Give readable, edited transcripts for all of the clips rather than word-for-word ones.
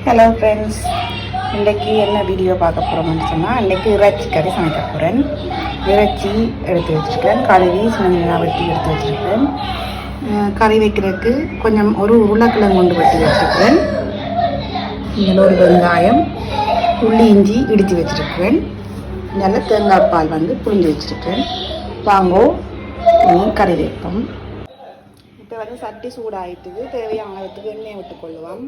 Hello friends, இன்றைக்கி என்ன video பார்க்க போகிறோம்னு சொன்னால், இன்றைக்கி இறைச்சி கறி சமைக்க போகிறேன். இறைச்சி எடுத்து வச்சுருக்கேன், கழுவி சின்ன வெட்டி எடுத்து வச்சுருக்கேன். கறி வைக்கிறதுக்கு கொஞ்சம் ஒரு உருளைக்கிழங்கு கொண்டு வெட்டி வச்சுருக்கேன். இதில் ஒரு வெங்காயம், உள்ளி, இஞ்சி இடித்து வச்சுருக்கேன். நல்ல தேங்காய் பால் புழிஞ்சு வச்சுருக்கேன். வாங்கோ கறி வைப்போம். இப்போ சட்டி சூடாகிட்டுது. தேவையான அளவுக்கு எண்ணெயை விட்டுக்கொள்ளுவோம்.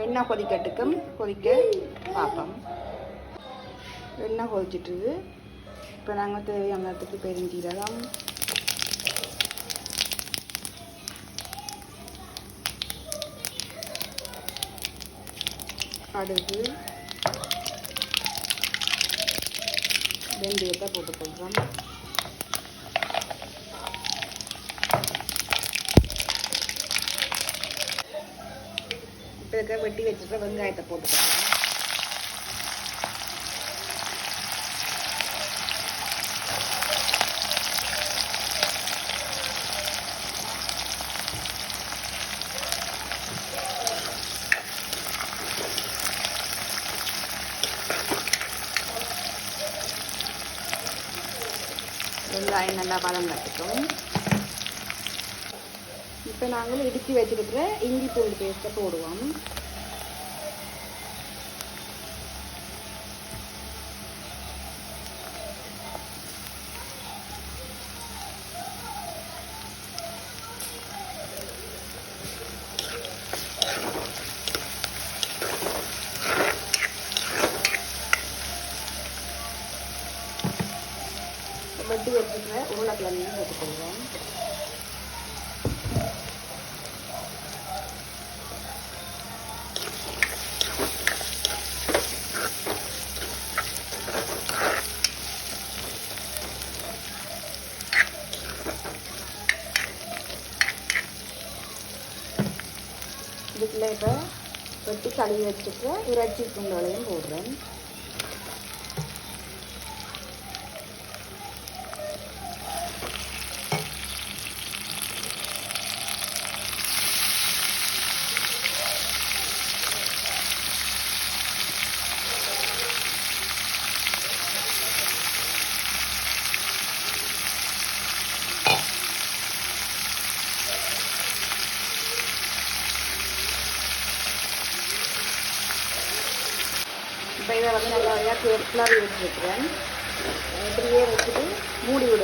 எண்ணெய் கொதிக்கட்டுக்கும் கொதிக்க பார்ப்போம். எண்ணெய் கொதிச்சிட்டுது. இப்போ நாங்கள் தேவையான இடத்துக்கு பெருஞ்சீரகம், கடுகு, வெந்தயத்தை போட்டுக்கொள்கிறோம். இப்போ வெட்டி வச்சுருக்க வெங்காயத்தை போட்டுக்கலாம். வெங்காயம் நல்லா பழம் கட்டுக்கும். இப்போ நாங்கள் இடித்து வச்சுருக்கிற இஞ்சி பூண்டு பேஸ்ட்டை போடுவோம். வெட்டி வச்சுருக்கிற உருளைக்கிழங்கையும் போட்டுக்கொள்வோம். இதுக்குள்ள இப்போ வெட்டி கழுவி வச்சுட்டு இறைச்சி துண்டுகளையும் போடுறேன். இப்போ இதை நல்லபடியாக கிளறி வச்சுருக்கிறேன். இப்படியே வச்சுட்டு மூடி விடுவேன்.